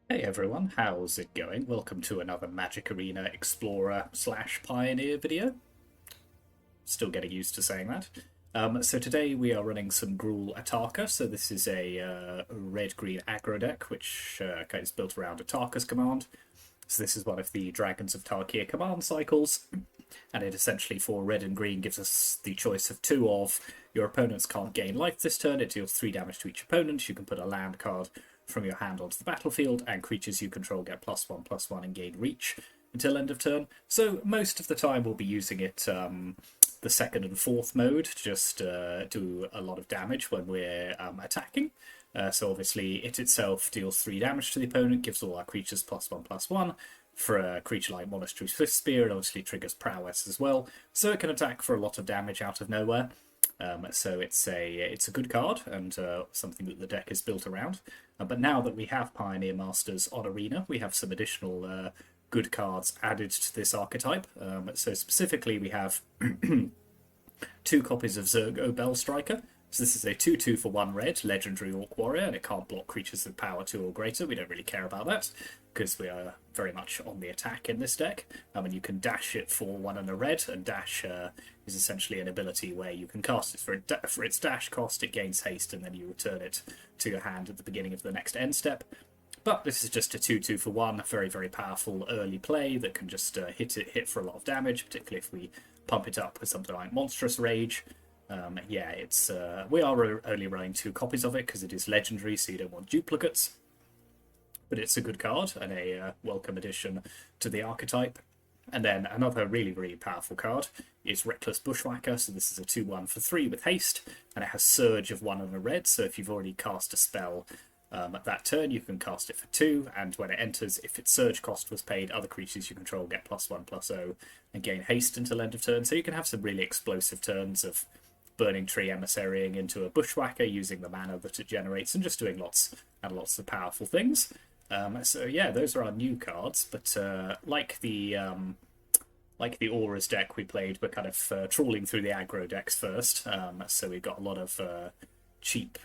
Hey everyone, how's it going? Welcome to another Magic Arena Explorer slash Pioneer video. Still getting used to saying that. So today we are running some Gruul Atarka. So this is a red-green aggro deck, which is built around Atarka's command. So this is one of the Dragons of Tarkir command cycles. And it essentially, for red and green, gives us the choice of two of your opponents can't gain life this turn. It deals 3 damage to each opponent. You can put a land card from your hand onto the battlefield, and creatures you control get +1/+1 and gain reach until end of turn. So most of the time we'll be using it the second and fourth mode to just do a lot of damage when we're attacking. So obviously it itself deals 3 damage to the opponent, gives all our creatures +1/+1. For a creature like Monastery Swift Spear, it obviously triggers Prowess as well, so it can attack for a lot of damage out of nowhere. So it's a good card and something that the deck is built around. But now that we have Pioneer Masters on Arena, we have some additional good cards added to this archetype. So specifically, we have 2 copies of Zergo Bellstriker. So this is a 2/2 for 1 red, legendary Orc Warrior, and it can't block creatures with power 2 or greater. We don't really care about that, because we are very much on the attack in this deck. And you can dash it for 1 and a red, and dash is essentially an ability where you can cast it for its dash cost, it gains haste, and then you return it to your hand at the beginning of the next end step. But this is just a 2/2 for 1, very, very powerful early play that can just hit for a lot of damage, particularly if we pump it up with something like Monstrous Rage. It's we are only running 2 copies of it because it is legendary, so you don't want duplicates. But it's a good card and a welcome addition to the archetype. And then another really, really powerful card is Reckless Bushwhacker. So this is a 2/1 for 3 with haste, and it has Surge of 1 and a red. So if you've already cast a spell at that turn, you can cast it for 2, and when it enters, if its surge cost was paid, other creatures you control get +1/+0 and gain haste until end of turn. So you can have some really explosive turns of Burning Tree emissarying into a Bushwhacker, using the mana that it generates, and just doing lots and lots of powerful things. So yeah, those are our new cards. But like the Auras deck we played, we're kind of trawling through the aggro decks first. So we've got a lot of cheap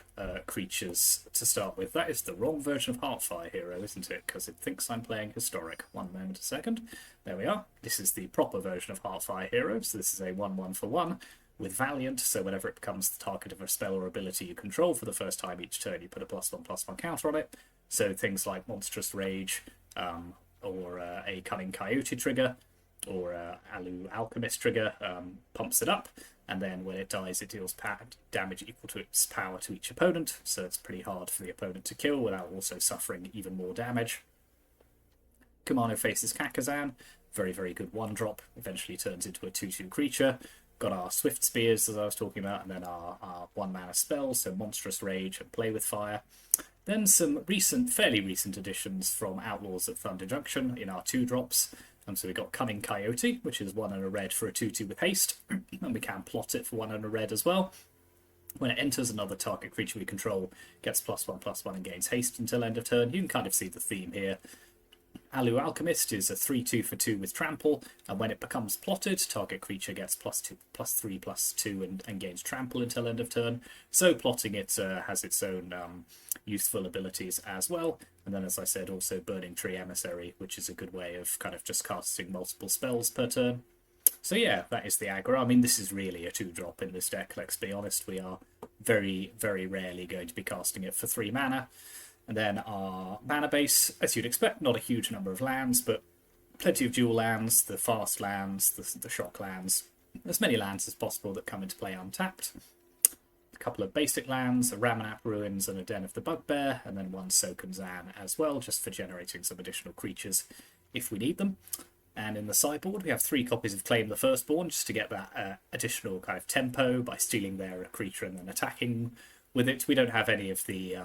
creatures to start with. That is the wrong version of Heartfire Hero, isn't it? Because it thinks I'm playing Historic. One moment a second. There we are. This is the proper version of Heartfire Hero. So this is a 1/1 for 1 with Valiant. So whenever it becomes the target of a spell or ability you control for the first time each turn, you put a +1/+1 counter on it. So things like Monstrous Rage, or a Cunning Coyote trigger, or Alu Alchemist trigger pumps it up, and then when it dies, it deals damage equal to its power to each opponent. So it's pretty hard for the opponent to kill without also suffering even more damage. Kumano faces Kakazan, very, very good 1-drop, eventually turns into a 2/2 creature. Got our Swift Spears, as I was talking about, and then our 1-mana spells, so Monstrous Rage and Play with Fire. Then some fairly recent additions from Outlaws at Thunder Junction in our 2-drops. So we got Cunning Coyote, which is 1 and a red for a 2/2 with haste, and we can plot it for 1 and a red as well. When it enters, another target creature we control gets +1/+1 and gains haste until end of turn. You can kind of see the theme here. Alu Alchemist is a 3/2 for 2 with Trample, and when it becomes plotted, target creature gets +3/+2 and gains Trample until end of turn. So plotting it has its own useful abilities as well. And then, as I said, also Burning Tree Emissary, which is a good way of kind of just casting multiple spells per turn. So yeah, that is the aggro. I mean, this is really a 2-drop in this deck, let's be honest. We are very, very rarely going to be casting it for 3 mana. And then our mana base, as you'd expect, not a huge number of lands, but plenty of dual lands, the fast lands, the shock lands, as many lands as possible that come into play untapped. A couple of basic lands, a Ramanap Ruins and a Den of the Bugbear, and then 1 Soken Zan as well, just for generating some additional creatures if we need them. And in the sideboard, we have 3 copies of Claim the Firstborn, just to get that additional kind of tempo by stealing their creature and then attacking with it. We don't have any of the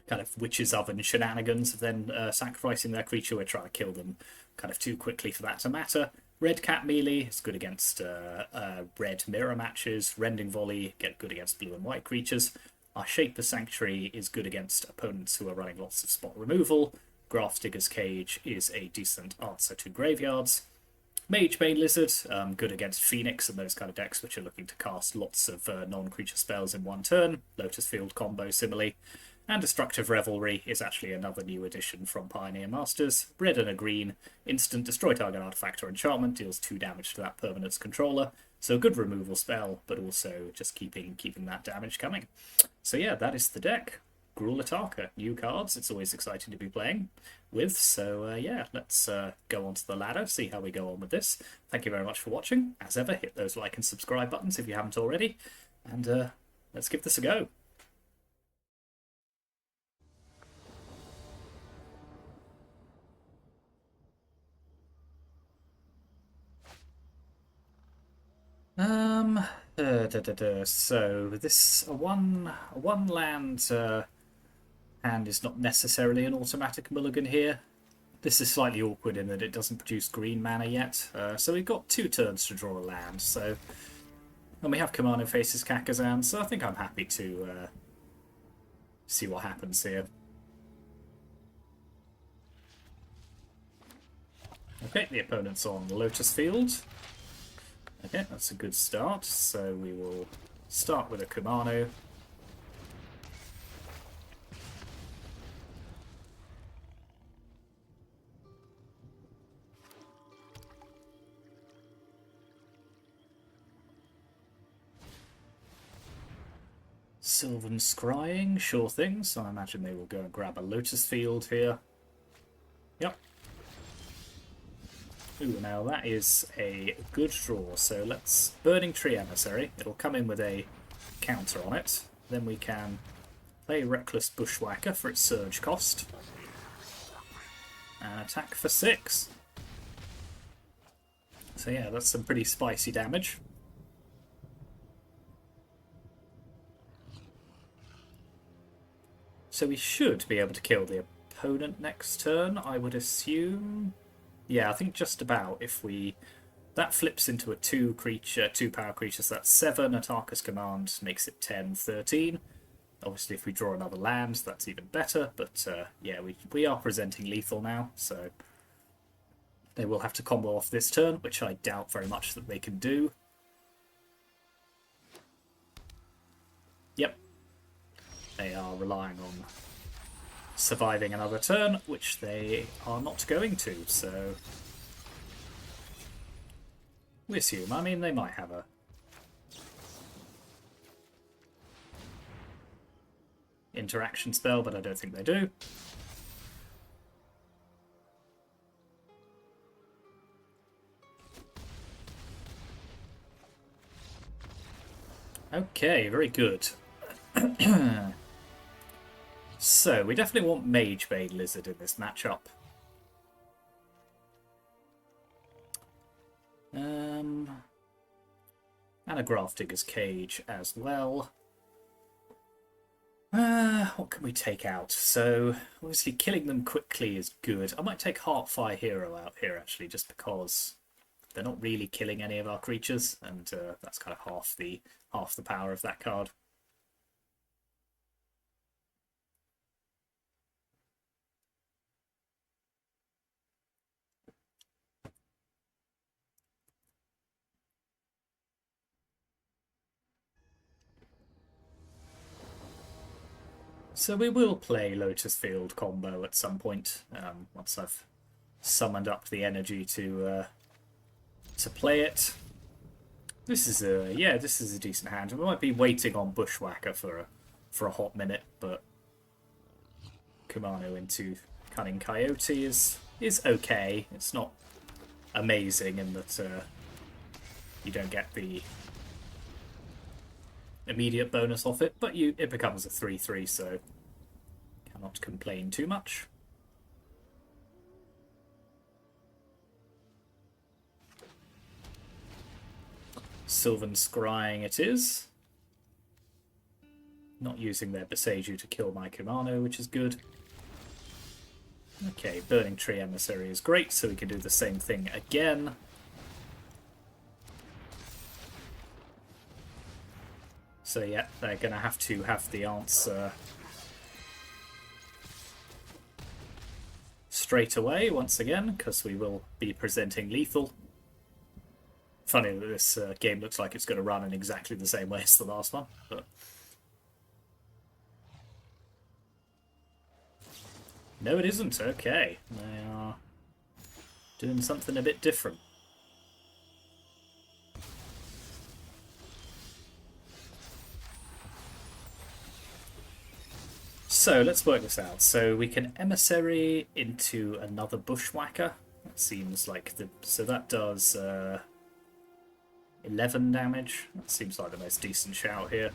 kind of Witch's Oven shenanigans of then sacrificing their creature. We're trying to kill them kind of too quickly for that to matter. Red Cat Melee is good against red mirror matches. Rending Volley, get good against blue and white creatures. Our Shaper Sanctuary is good against opponents who are running lots of spot removal. Grafdigger's Cage is a decent answer to graveyards. Mage Bane Lizard, good against Phoenix and those kind of decks which are looking to cast lots of non-creature spells in one turn. Lotus Field combo, similarly. And Destructive Revelry is actually another new addition from Pioneer Masters. Red and a green, instant, destroy target artifact or enchantment, deals 2 damage to that permanent's controller. So a good removal spell, but also just keeping that damage coming. So yeah, that is the deck. Gruul Atarka, new cards. It's always exciting to be playing with. So yeah, let's go on to the ladder, see how we go on with this. Thank you very much for watching. As ever, hit those like and subscribe buttons if you haven't already. And let's give this a go. So this a one land hand is not necessarily an automatic mulligan here. This is slightly awkward in that it doesn't produce green mana yet. So we've got 2 turns to draw a land. So and we have Kamano faces Kakazan, so I think I'm happy to see what happens here. Okay, the opponent's on Lotus field. Okay, that's a good start. So we will start with a Kumano. Sylvan Scrying, sure thing. So I imagine they will go and grab a Lotus field here. Yep. Ooh, now that is a good draw. So let's Burning Tree Emissary. It'll come in with a counter on it. Then we can play Reckless Bushwhacker for its surge cost. And attack for 6. So yeah, that's some pretty spicy damage. So we should be able to kill the opponent next turn, I would assume. Yeah, I think just about. If we... That flips into a 2 power creature, so that's 7. Atarka's Command makes it 10, 13. Obviously, if we draw another land, that's even better. But yeah, we are presenting lethal now, so they will have to combo off this turn, which I doubt very much that they can do. Yep. They are relying on surviving another turn, which they are not going to, so we assume. I mean, they might have a interaction spell, but I don't think they do. Okay, very good. So, we definitely want Magebane Lizard in this matchup. And a Grafdigger's Cage as well. What can we take out? So, obviously killing them quickly is good. I might take Heartfire Hero out here, actually, just because they're not really killing any of our creatures, and that's kind of half the power of that card. So we will play Lotus Field combo at some point, once I've summoned up the energy to play it. This is a decent hand. We might be waiting on Bushwhacker for a hot minute, but Kumano into Cunning Coyote is okay. It's not amazing in that you don't get the immediate bonus off it, but it becomes a 3/3, so cannot complain too much. Sylvan Scrying it is. Not using their Beseiju to kill my Kumano, which is good. Okay, Burning Tree Emissary is great, so we can do the same thing again. So yeah, they're going to have the answer straight away once again, because we will be presenting lethal. Funny that this game looks like it's going to run in exactly the same way as the last one, but No, it isn't. Okay. They are doing something a bit different. So let's work this out. So we can emissary into another Bushwhacker. That seems like the... So that does 11 damage. That seems like the most decent shout here.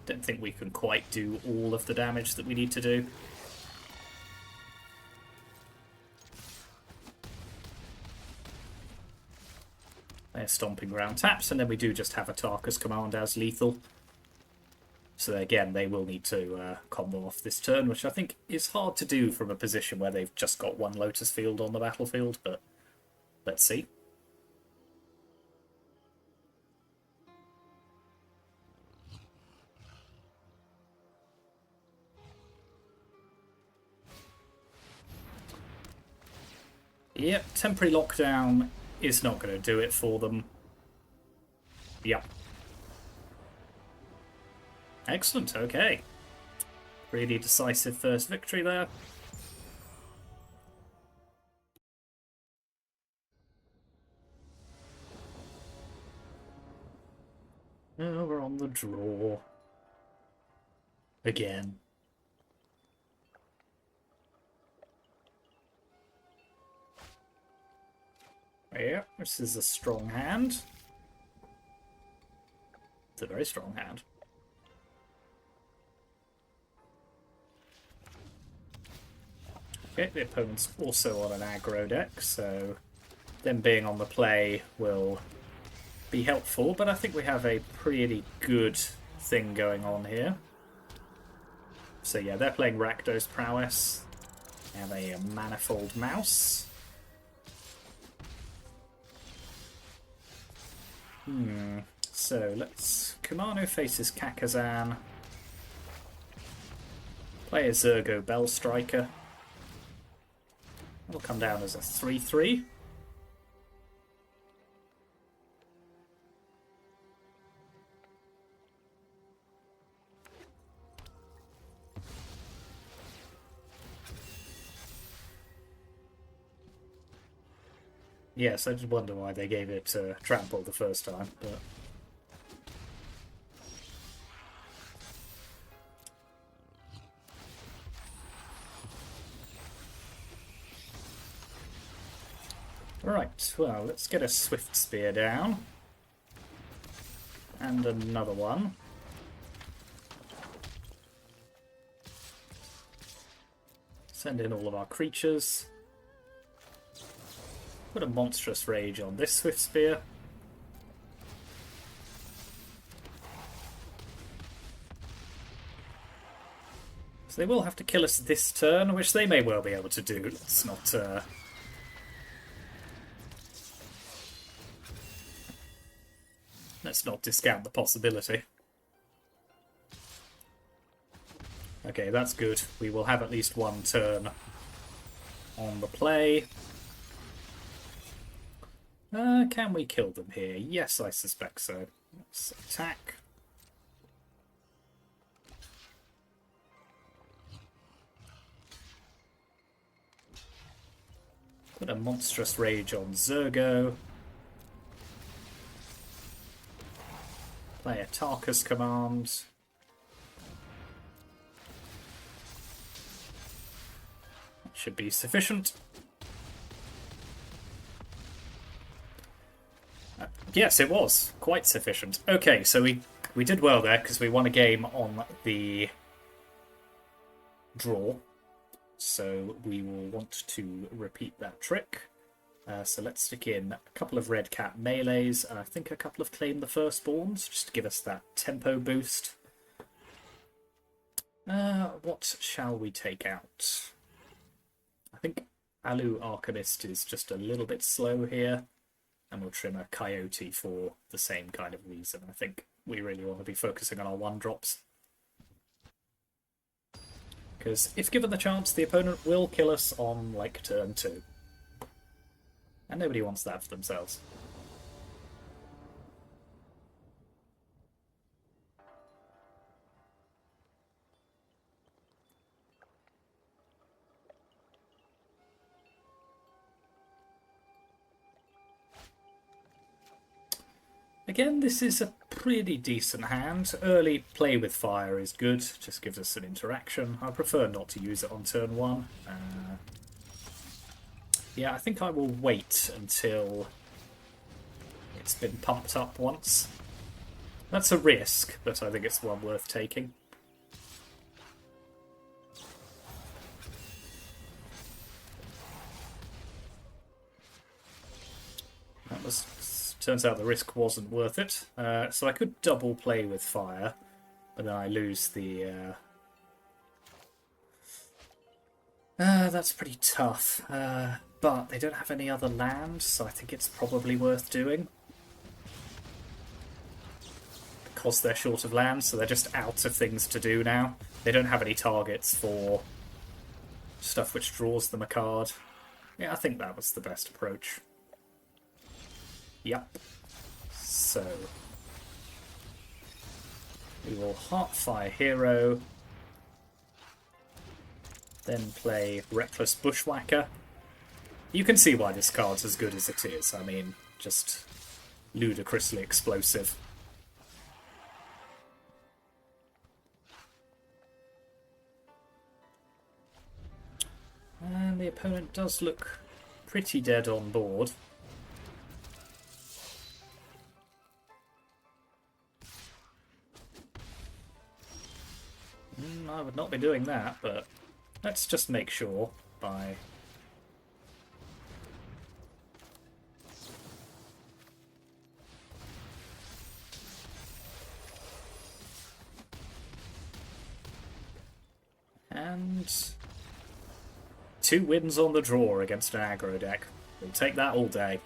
Don't think we can quite do all of the damage that we need to do. They're Stomping Ground taps, and then we do just have Atarka's command as lethal. So again, they will need to combo off this turn, which I think is hard to do from a position where they've just got one Lotus field on the battlefield, but let's see. Yep, temporary lockdown is not going to do it for them. Yep. Excellent, okay. Really decisive first victory there. Oh, we're on the draw. Again. Yeah, this is a strong hand. It's a very strong hand. Okay, the opponent's also on an aggro deck, so them being on the play will be helpful, but I think we have a pretty good thing going on here. So yeah, they're playing Rakdos Prowess and a Manifold Mouse. So let's... Kumano faces Kakazan. Play a Zergo Bell Striker. It'll come down as a 3-3. Yes, I just wonder why they gave it trample the first time, but... Right, well, let's get a Swift Spear down. And another one. Send in all of our creatures. Put a Monstrous Rage on this Swift Spear. So they will have to kill us this turn, which they may well be able to do. Let's not... Let's not discount the possibility. Okay, that's good. We will have at least one turn on the play. Can we kill them here? Yes, I suspect so. Let's attack. Put a Monstrous Rage on Zergo. Play Atarka's command. That should be sufficient. Yes, it was. Quite sufficient. Okay, so we did well there because we won a game on the draw. So we will want to repeat that trick. So let's stick in a couple of Red Cat melees, and I think a couple of Claim the Firstborns, just to give us that tempo boost. What shall we take out? I think Alu Arcanist is just a little bit slow here, and we'll trim a Coyote for the same kind of reason. I think we really want to be focusing on our 1-drops. Because if given the chance, the opponent will kill us on, like, turn 2. And nobody wants that for themselves. Again, this is a pretty decent hand. Early play with fire is good, just gives us an interaction. I prefer not to use it on turn 1. Yeah, I think I will wait until it's been pumped up once. That's a risk, but I think it's one worth taking. Turns out the risk wasn't worth it. So I could double play with fire, but then I lose the... that's pretty tough. But they don't have any other lands, so I think it's probably worth doing. Because they're short of lands, so they're just out of things to do now. They don't have any targets for stuff which draws them a card. Yeah, I think that was the best approach. Yep. So we will Heartfire Hero, then play Reckless Bushwhacker. You can see why this card's as good as it is. I mean, just ludicrously explosive. And the opponent does look pretty dead on board. I would not be doing that, but let's just make sure by... And 2 wins on the draw against an aggro deck. We'll take that all day.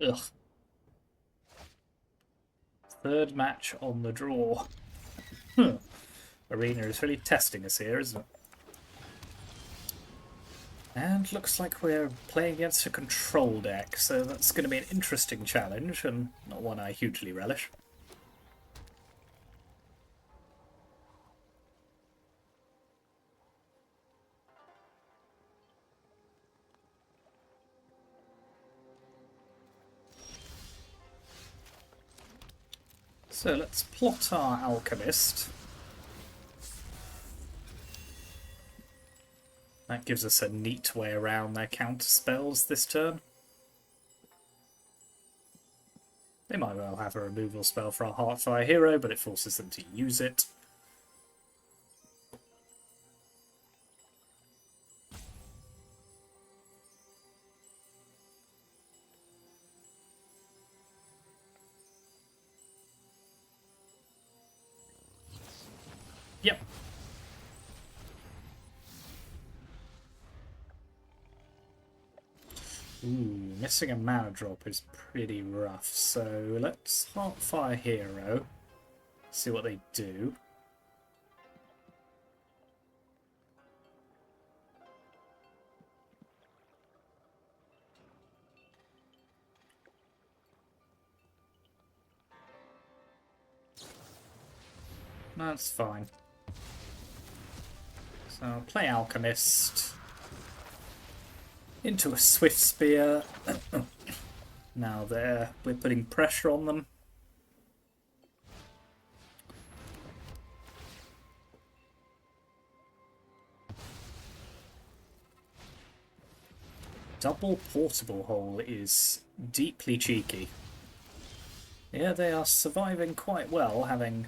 Ugh. 3rd match on the draw. Arena is really testing us here, isn't it? And looks like we're playing against a control deck, so that's going to be an interesting challenge, and not one I hugely relish. So let's plot our Alchemist. That gives us a neat way around their counter spells this turn. They might well have a removal spell for our Heartfire Hero, but it forces them to use it. Yep. Ooh, missing a mana drop is pretty rough, so let's Heartfire Hero, see what they do. That's fine. So I'll play Alchemist into a Swift Spear. Now we're putting pressure on them. Double Portable Hole is deeply cheeky. Yeah, they are surviving quite well, having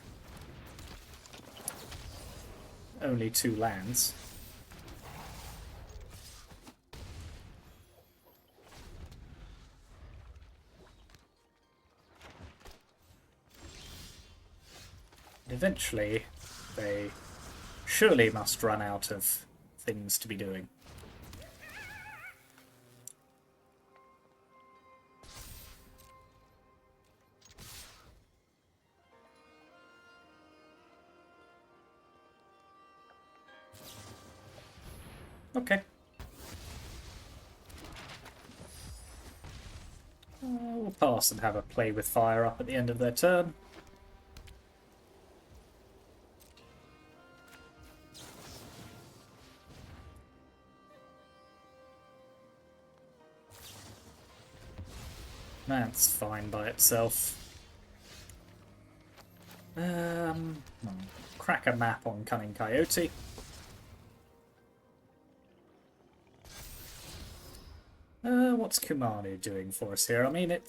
only 2 lands. Eventually, they surely must run out of things to be doing. Okay. We'll pass and have a play with fire up at the end of their turn. That's fine by itself. Crack a map on Cunning Coyote. What's Kumanu doing for us here? I mean, it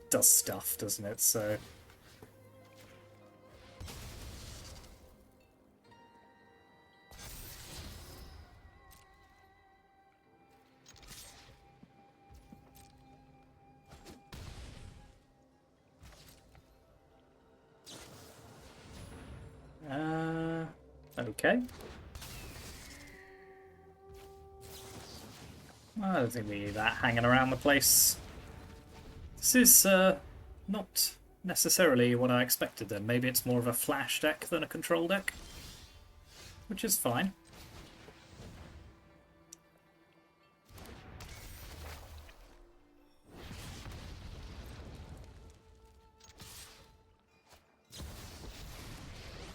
does stuff, doesn't it? So... okay. I don't think we need that hanging around the place. This is not necessarily what I expected then. Maybe it's more of a flash deck than a control deck, which is fine.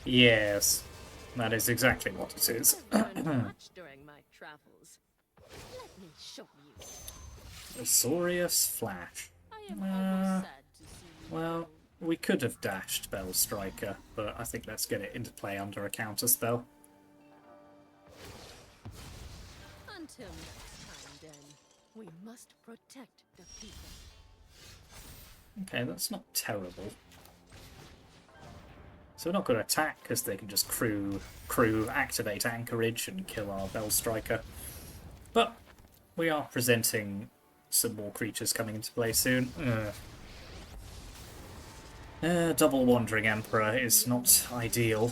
Yes, that is exactly what it is. During my travels. Let me show you. Azorius Flash. I am almost sad to see you. Well, we could have dashed Bell Striker, but I think let's get it into play under a counter spell. Until next time, then, we must protect the people. Okay, that's not terrible. So we're not going to attack because they can just crew activate Anchorage and kill our Bell Striker. But we are presenting some more creatures coming into play soon. Double Wandering Emperor is not ideal.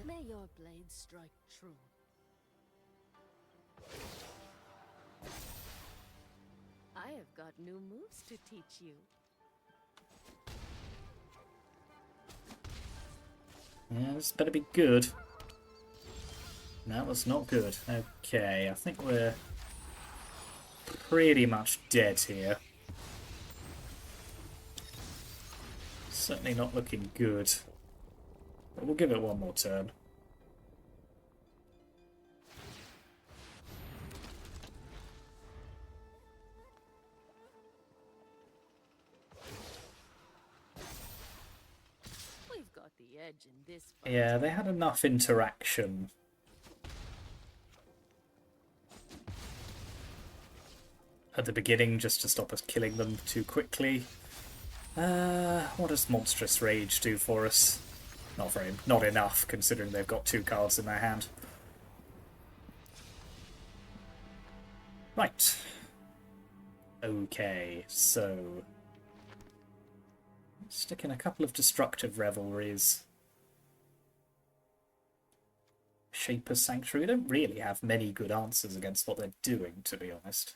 May your blade strike true. I have got new moves to teach you. Yeah, this better be good. That was not good. Okay, I think we're pretty much dead here. Certainly not looking good. But we'll give it one more turn. We've got the edge in this fight. Yeah, they had enough interaction. At the beginning, just to stop us killing them too quickly. What does Monstrous Rage do for us? Not enough, considering they've got 2 cards in their hand. Right. Okay, so... stick in a couple of Destructive Revelries. Shaper's Sanctuary. We don't really have many good answers against what they're doing, to be honest.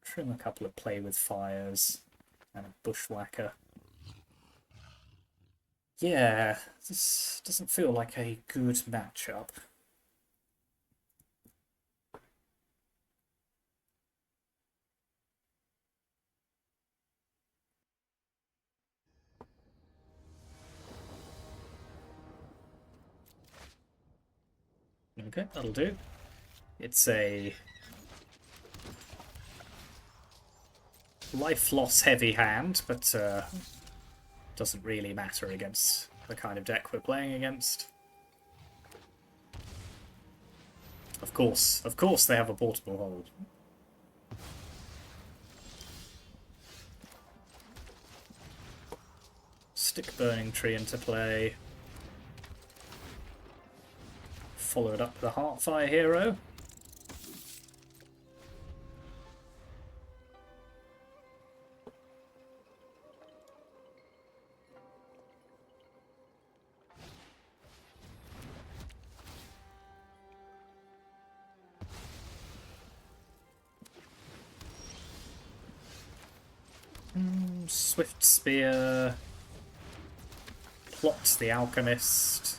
Trim a couple of Play with Fires and a Bushwhacker. Yeah, this doesn't feel like a good matchup. Okay, that'll do. It's a life loss heavy hand, but doesn't really matter against the kind of deck we're playing against. Of course they have a portable hold. Stick Burning Tree into play. Follow it up with a Heartfire Hero. Swift Spear. Plot the Alchemist.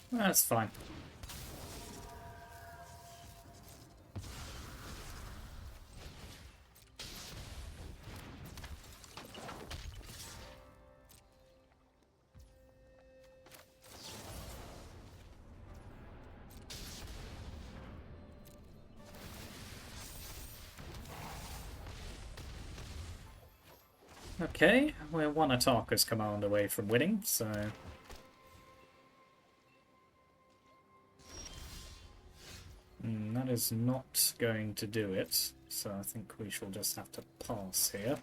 That's fine. Okay, we're one Atarka's command away from winning, so... that is not going to do it, so I think we shall just have to pass here.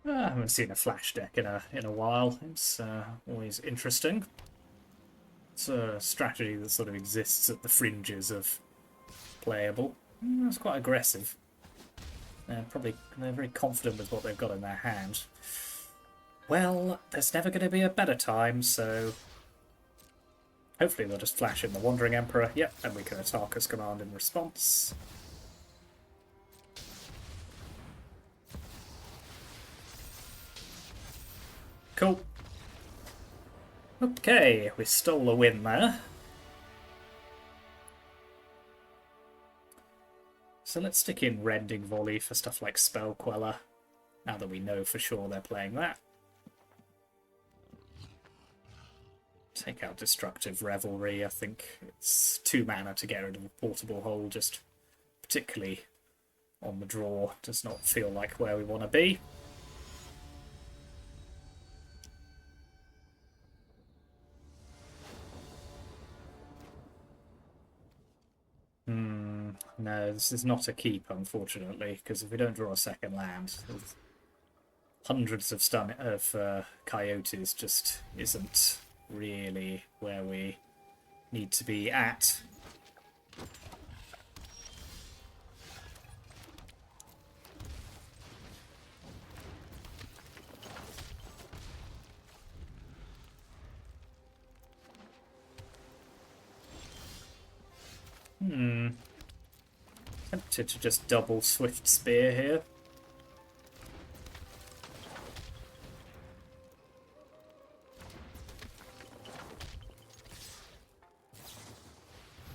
I haven't seen a flash deck in a while. It's always interesting. It's a strategy that sort of exists at the fringes of playable. It's quite aggressive. They're very confident with what they've got in their hand. Well, there's never going to be a better time, so hopefully they'll just flash in the Wandering Emperor. Yep, and we can attack as command in response. Cool. Okay, we stole a win there. So let's stick in Rending Volley for stuff like Spell Queller, now that we know for sure they're playing that. Take out Destructive Revelry. I think it's 2 mana to get rid of a portable hole, just particularly on the draw. Does not feel like where we want to be. No, this is not a keep, unfortunately, because if we don't draw a second land, hundreds of coyotes just isn't really where we need to be at. Tempted to just double Swift Spear here.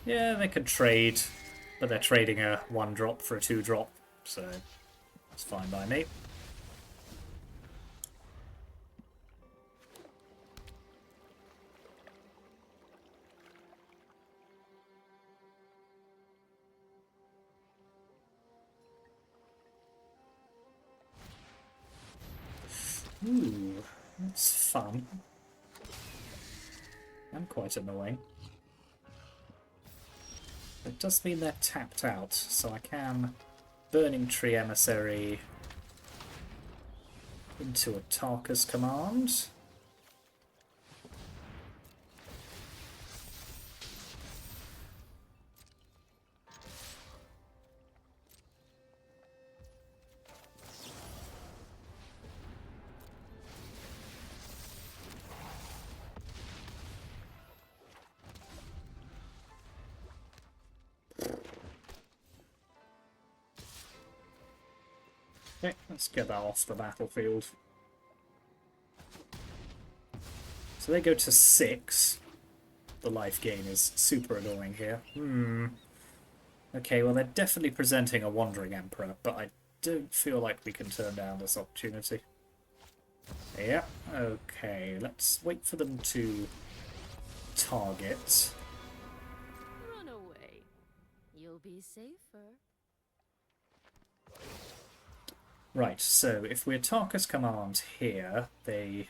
Yeah, they could trade, but they're trading a 1-drop for a 2-drop, so it's fine by me. Ooh, that's fun. And quite annoying. It does mean they're tapped out, so I can Burning Tree Emissary into Atarka's command. Okay, let's get that off the battlefield. So they go to 6. The life gain is super annoying here. Okay, well they're definitely presenting a Wandering Emperor, but I don't feel like we can turn down this opportunity. Yeah, okay, let's wait for them to target. Run away. You'll be safer. Right, so if we attack as command here, they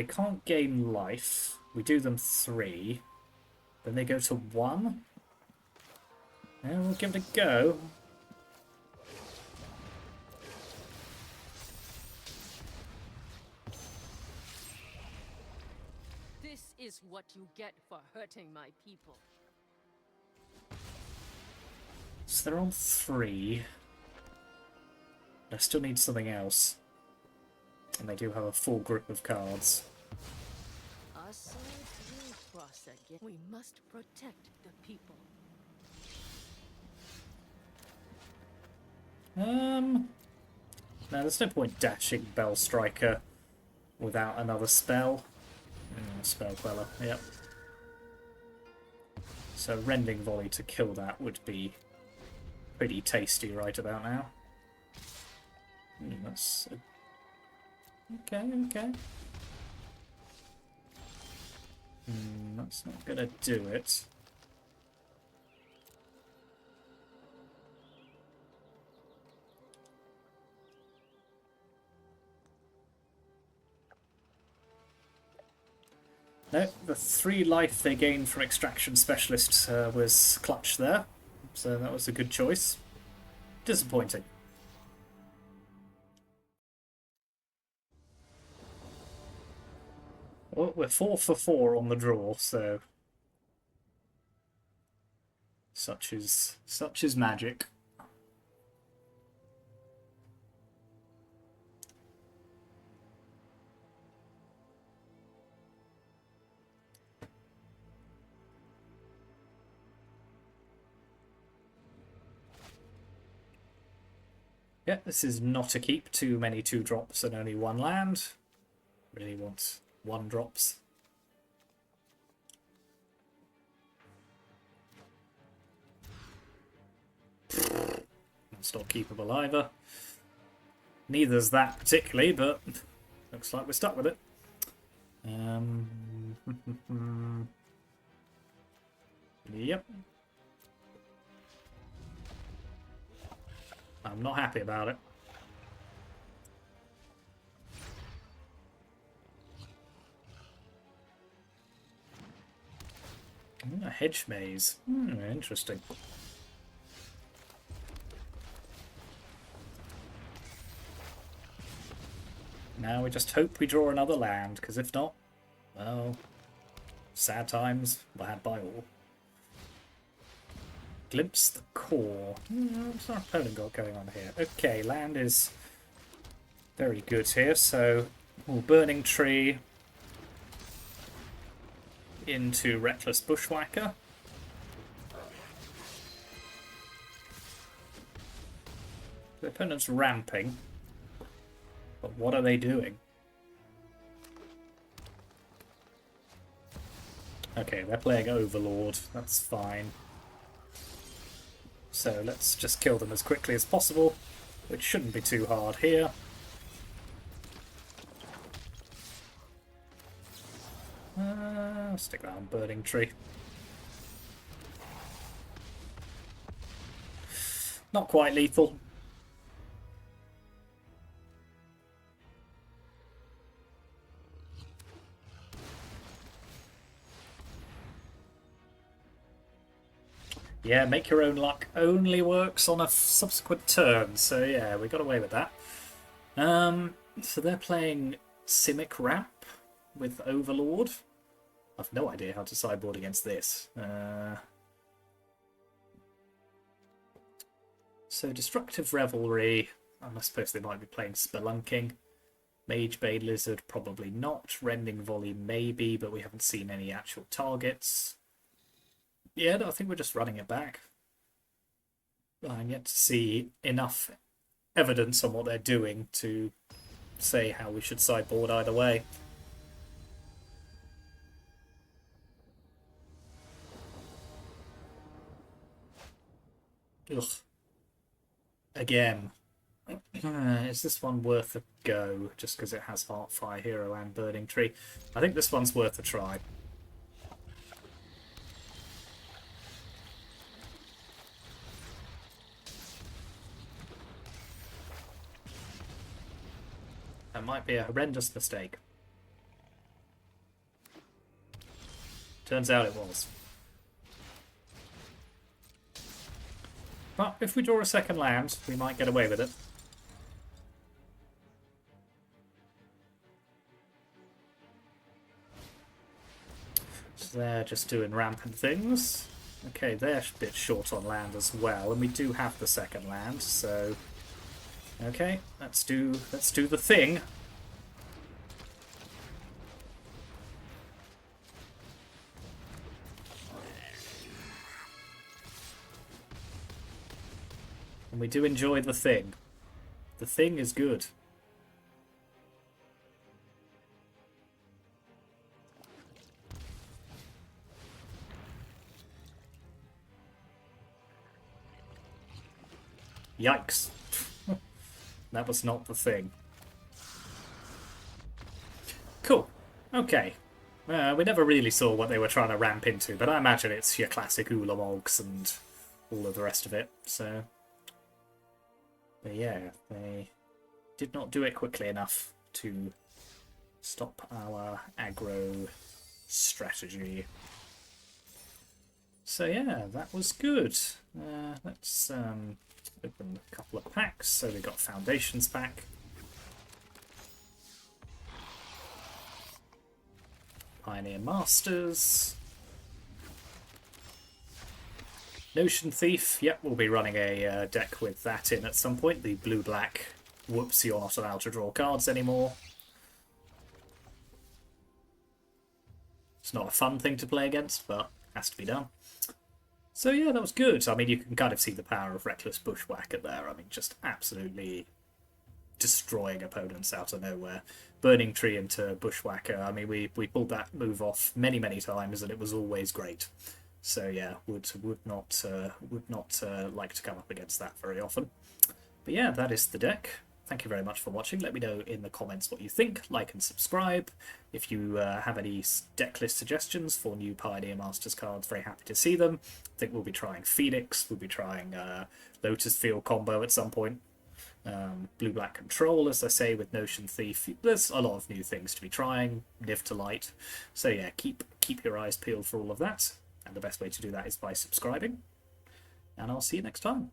can't gain life. We do them 3. Then they go to 1. Yeah, we'll give it a go. This is what you get for hurting my people. So they're on 3. I still need something else. And they do have a full group of cards. Our swords will cross again. We must protect the people. No, there's no point dashing Bell Striker without another spell. Spell Queller, yep. So Rending Volley to kill that would be pretty tasty right about now. That's... Okay, okay. That's not gonna do it. No, the 3 life they gained from Extraction Specialist was clutch there, so that was a good choice. Disappointing. Well, we're 4 for 4 on the draw, so such is magic. Yeah, this is not a keep. Too many 2-drops and only 1 land. Really want 1-drops. It's not keepable either. Neither's that particularly, but looks like we're stuck with it. Yep. I'm not happy about it. A hedge maze. Interesting. Now we just hope we draw another land, because if not, well, sad times were had by all. Glimpse the core. What's our opponent got going on here? Okay, land is very good here, so Burning Tree into Reckless Bushwhacker. The opponent's ramping, but what are they doing? Okay, they're playing Overlord, that's fine. So let's just kill them as quickly as possible, which shouldn't be too hard here. Stick that on Burning Tree. Not quite lethal. Yeah, make your own luck only works on a subsequent turn, so yeah, we got away with that. So they're playing Simic Ramp with Overlord. I've no idea how to sideboard against this. So Destructive Revelry, I suppose they might be playing Spelunking. Magebane Lizard, probably not. Rending Volley, maybe, but we haven't seen any actual targets. Yeah, no, I think we're just running it back. I'm yet to see enough evidence on what they're doing to say how we should sideboard either way. Ugh. Again. Is this one worth a go, just because it has Heartfire Hero and Burning Tree? I think this one's worth a try. That might be a horrendous mistake. Turns out it was. But if we draw a second land, we might get away with it. So they're just doing rampant things. Okay, they're a bit short on land as well, and we do have the second land, so... Okay, let's do the thing. And we do enjoy the thing. The thing is good. Yikes. That was not the thing. Cool. Okay. We never really saw what they were trying to ramp into, but I imagine it's your classic Ulamogs and all of the rest of it, so... But yeah, they did not do it quickly enough to stop our aggro strategy. So yeah, that was good. Let's open a couple of packs. So we got Foundations pack. Pioneer Masters. Notion Thief. Yep, we'll be running a deck with that in at some point. The blue-black, whoops, you're not allowed to draw cards anymore. It's not a fun thing to play against, but has to be done. So yeah, that was good. I mean, you can kind of see the power of Reckless Bushwhacker there. I mean, just absolutely destroying opponents out of nowhere. Burning Tree into Bushwhacker. I mean, we pulled that move off many times, and it was always great. So yeah, would not like to come up against that very often. But yeah, that is the deck. Thank you very much for watching. Let me know in the comments what you think. Like and subscribe. If you have any deck list suggestions for new Pioneer Masters cards, very happy to see them. I think we'll be trying Phoenix. We'll be trying Lotus Field combo at some point. Blue-black control, as I say, with Notion Thief. There's a lot of new things to be trying. Niv to Light. So yeah, keep your eyes peeled for all of that. And the best way to do that is by subscribing. And I'll see you next time.